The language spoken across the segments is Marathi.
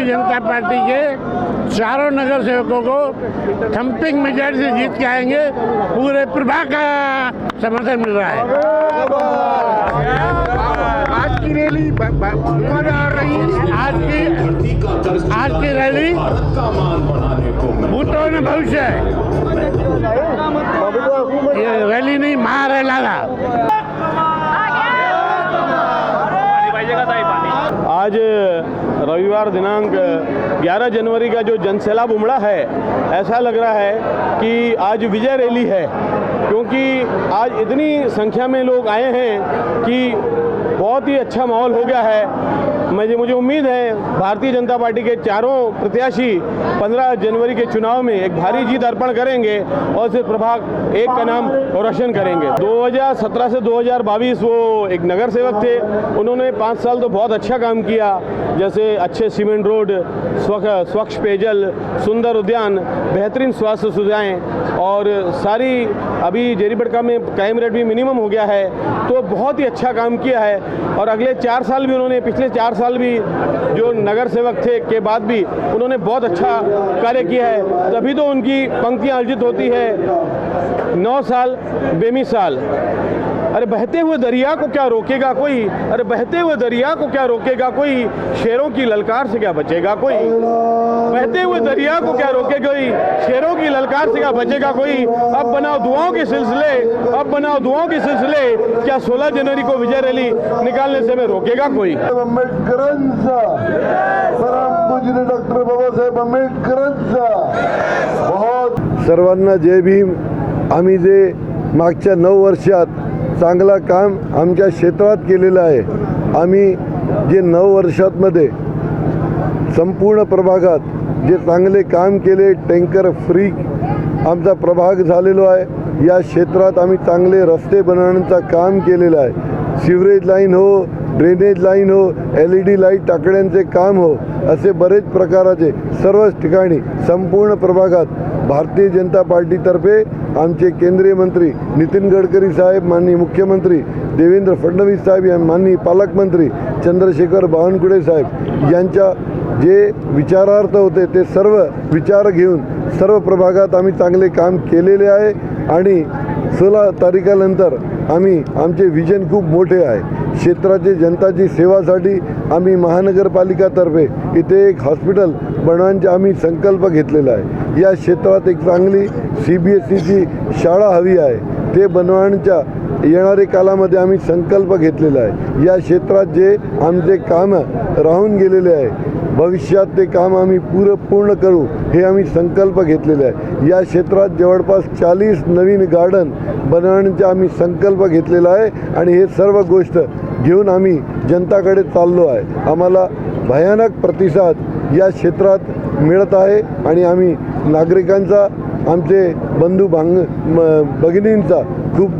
भारतीय जनता पार्टी के चारों नगर सेवकों को थम्पिंग मेजॉरिटी से जीत के आएंगे। पूरे प्रभाग का समर्थन मिल रहा है। आज की रैली मजा आ रही है। आज की रैली बूटों में भविष्य है। ये रैली नहीं, महारैला था। आज रविवार दिनांक 11 जनवरी का जो जनसैलाब उमड़ा है, ऐसा लग रहा है कि आज विजय रैली है, क्योंकि आज इतनी संख्या में लोग आए हैं कि बहुत ही अच्छा माहौल हो गया है। मुझे उम्मीद है भारतीय जनता पार्टी के चारों प्रत्याशी 15 जनवरी के चुनाव में एक भारी जीत अर्पण करेंगे और सिर्फ प्रभाग एक का नाम रोशन करेंगे। 2017 से 2022 वो एक नगर सेवक थे। उन्होंने 5 साल तो बहुत अच्छा काम किया, जैसे अच्छे सीमेंट रोड, स्वच्छ पेयजल, सुंदर उद्यान, बेहतरीन स्वास्थ्य सुविधाएं और सारी अभी जेरीबटका में क्राइम रेट भी मिनिमम हो गया है, तो बहुत ही अच्छा काम किया है। और अगले 4 साल भी उन्होंने, पिछले 4 साल भी जो नगर सेवक थे के बाद भी उन्होंने बहुत अच्छा कार्य किया है, तभी तो उनकी पंक्तियां अर्जित होती है। 9 साल बेमिसाल। अरे बहते हुए दरिया को क्या रोकेगा कोई, अरे बहते हुए दरिया को क्या रोकेगा कोई, शेरों की ललकार से क्या बचेगा कोई, बहते हुए दरिया को क्या रोकेगा कोई, शेरों की ललकार से क्या बचेगा कोई। अब बनाओ दुआओं के सिलसिले, अब बनाओ दुआओं के सिलसिले, क्या 16 जनवरी को विजय रैली निकालने से हमें रोकेगा कोई। आंबेडकरांचा, परमपूज्य डॉक्टर बाबासाहेब आंबेडकरांचा बहुत सर्वांना जय भीम। आम्ही जे मागच्या 9 वर्षात चांगला काम आमच्या क्षेत्रात केलेलं आहे, आम्ही जे 9 वर्षांमध्ये संपूर्ण प्रभागात जे चांगले काम केले, टँकर फ्री आमचा प्रभाग झालेलो आहे। या क्षेत्रात आम्ही चांगले रस्ते बनवण्याचं काम केलेलं आहे। सिवरेज लाईन हो, ड्रेनेज लाईन हो, LED लाईट टाकण्याचे काम हो, असे बरेच प्रकाराचे सर्वच ठिकाणी संपूर्ण प्रभागात भारतीय जनता पार्टीतर्फे आमचे केंद्रीय मंत्री नितीन गडकरी साहेब, माननीय मुख्यमंत्री देवेंद्र फडणवीस साहेब, माननीय पालकमंत्री चंद्रशेखर बावनकुळे साहेब यांच्या जे विचारार्थ होते ते सर्व विचार घेऊन सर्व प्रभागात आम्ही चांगले काम केलेले आहे। आणि 16 तारखेनंतर आमचे विजन खूप मोठे आहे। क्षेत्राचे जनताची सेवासाठी आम्ही महानगरपालिकातर्फे इथे एक हॉस्पिटल बनवण्याचा आम्ही संकल्प घेतलेला आहे। या क्षेत्रात एक चांगली CBSEची शाळा हवी आहे, ते बनवण्याच्या येणाऱ्या कालामध्ये आम्ही संकल्प घेतलेला आहे। या क्षेत्रात जे आमचे काम राहून गेलेले आहे, भविष्यात ते काम आम्ही पूर्ण करू हे आम्ही संकल्प घेतलेले आहे। या क्षेत्रात जवळपास 40 नवीन गार्डन बनवण्याचा आम्ही संकल्प घेतलेला आहे आणि हे सर्व गोष्ट घेऊन आम्ही जनताकडे चाललो आहे। आम्हाला भयानक प्रतिसाद या क्षेत्रात मिळत आहे आणि आम्ही नागरिकांचा, आमचे बंधू भगिनींचा खूप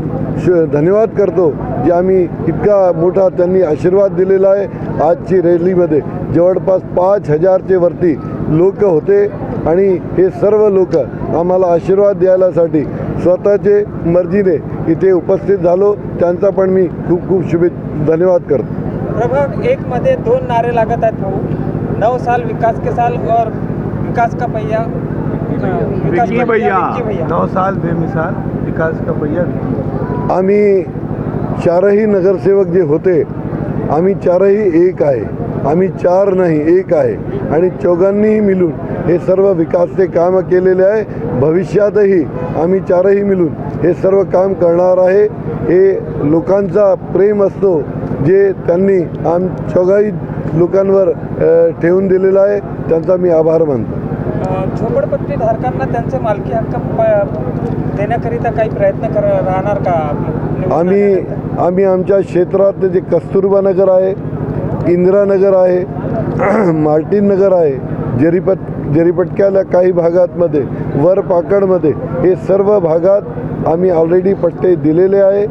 धन्यवाद करतो, जे आम्ही इतका मोठा त्यांनी आशीर्वाद दिलेला आहे। आजची रॅलीमध्ये जवळपास 5000चे वरती लोक होते आणि हे सर्व लोक आम्हाला आशीर्वाद द्यायलासाठी स्वतःचे मर्जीने इथे उपस्थित झालो, त्यांचा पण मी खूप खूप धन्यवाद करतो। प्रभाग 1 मध्ये 2 नारे लागत आहेत भाऊ, 9 साल विकास के साल और विकास का पहिया, विक्की भैया 9 साल बेमिसाल विकास का पहिया। आम्ही चारही नगरसेवक जे होते, आम्ही चारही एक आहे, आम्ही 4 नाही 1 आहे आणि चौघांनीही मिळून हे सर्व विकासचे काम केलेले आहे। भविष्यातही आम्ही 4ही मिळून हे सर्व काम करणार आहे। हे लोकांचा प्रेम असतो जे त्यांनी चौघाही लोकांवर ठेवून दिलेला आहे, त्यांचा मी आभार मानतो। झोपडपट्टी धारकांना त्यांचे मालकी हक्क देण्याकरिता काही प्रयत्न राहणार का? आम्ही आमच्या क्षेत्रात जे कस्तुरबा नगर आहे, इंदिरानगर आहे, मार्टिन नगर आहे, जेरीपटक्याला काही भागातमध्ये, वर पाकडमध्ये, हे सर्व भागात आम्ही ऑलरेडी पट्टे दिलेले आहे।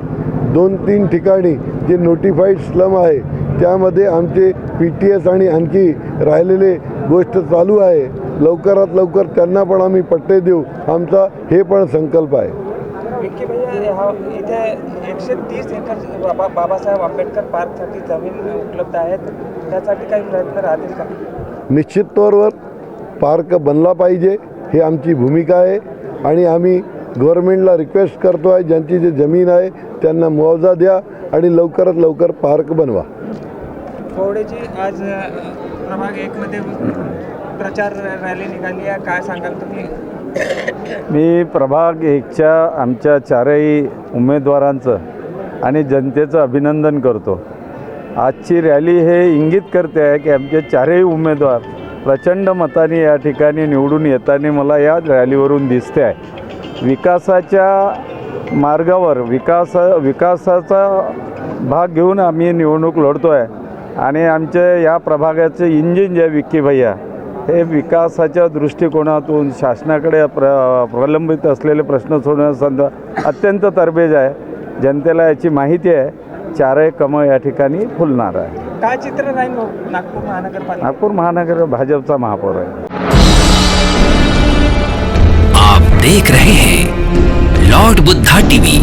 2-3 ठिकाणी जे नोटिफाईड स्लम आहे त्यामध्ये आमचे PTS आणि आणखी राहिलेले गोष्ट चालू आहे। लवकरात लवकर त्यांना पण आम्ही पट्टे देऊ, आमचा हे पण संकल्प आहे। विक्की भैया, इथे 130 एकर बाबासाहेब आंबेडकर पार्कसाठी जमीन उपलब्ध आहेत, त्यासाठी काही प्रयत्न राहतील का? निश्चित तौरवर पार्क बनला पाहिजे ही आमची भूमिका आहे आणि आम्ही गव्हर्नमेंटला रिक्वेस्ट करतो आहे ज्यांची जे जमीन आहे त्यांना मुआवजा द्या आणि लवकरात लवकर पार्क बनवा. कोवडेची आज प्रभाग 1 मध्ये प्रचार रॅली निघाली आहे, काय सांगाल तुम्ही? मी प्रभाग 1च्या आमच्या चारही उमेदवारांचं आणि जनतेचं अभिनंदन करतो. आजची रॅली हे इंगित करते आहे की आमचे चारही उमेदवार प्रचंड मताने या ठिकाणी निवडून येताना मला या रॅलीवरून दिसते आहे. विकासाच्या मार्गावर विकासाचा भाग घेऊन आम्ही निवडणूक लढतो आहे आणि आमचे या प्रभागाचे इंजिन जे विक्की भैया हे विकासाच्या दृष्टिकोनातून शासनाकडे प्रलंबित असलेले प्रश्न सोडवण्यासंदर्भात अत्यंत तरबेज आहे. जनतेला याची माहिती आहे. चारही कमळ या ठिकाणी फुलणार आहे. काय चित्र राहील नागपूर महानगरपालिका? नागपूर महानगर भाजपचा महापौर आहे. आप देख रहे हैं लॉर्ड बुद्धा टीवी.